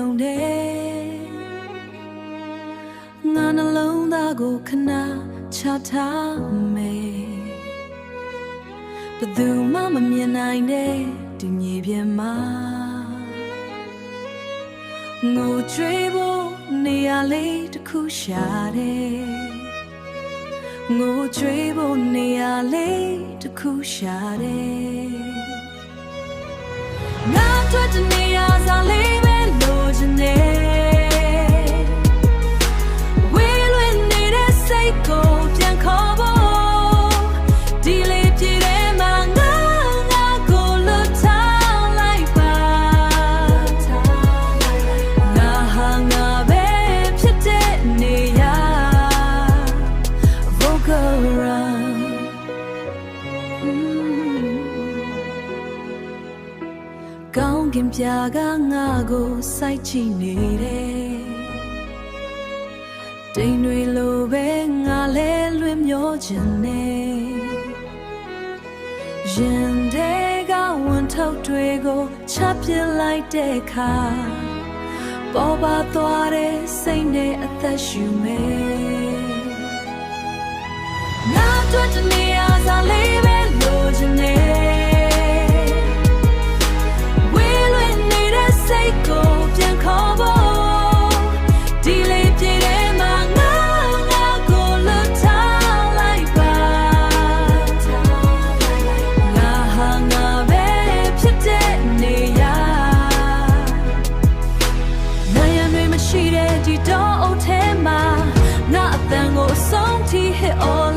ုံတဲ့ငါနှလုံးသားကိုခဏချထားမယ်ဘယ်သူမှမမြင်နိုင်တဲ့ဒီမြေပြင်မှာငိုကြွေးဖို့နေရာလေးတစ်ခုရှာတယ်ငိုကြွေးဖို့နေရာလေးတစ်ခုရှာတယ်ငါတို့တနေရာစားလေးပဲလိုချင်တယ်ဝေးလွင်နေတဲ့စိတ်ကိုပြန်ခေါ်ဖို့ဒီလေးပြည့်တဲ့မှာငါကိုလွတ်ထားလိုက်ပါငါဟာငါပဲဖြစ်တဲ့နေရာ Vocal Runကောင်းကင်ပြာကငါကိုစိုက်ကြည့်နေတယ်တိမ်တွေလိုပဲငါလဲလွင်မျောချင်နေရင်တွေကဝန်ထုတ်တွေကိုချပြလိုက်တဲ့အခါပေါ်ပါသွားတဲ့စိတ်နဲ့အသက်ရှူမယ်ငါတို့တနေရာစားလေးပဲလိုချင်နေစိတ်ကိုပြန်ခေါ်ဖို့ဒီလေးပြည့်တဲ့မှာငါကိုလွတ်ထားလိုက်ပါငါဟာငါပဲဖြစ်တဲ့နေရာနိုင်ရတွေမရှိတဲ့ဒီတော့အုပ်ထဲမှာငါအတန်ကိုအဆုံးထိ hit all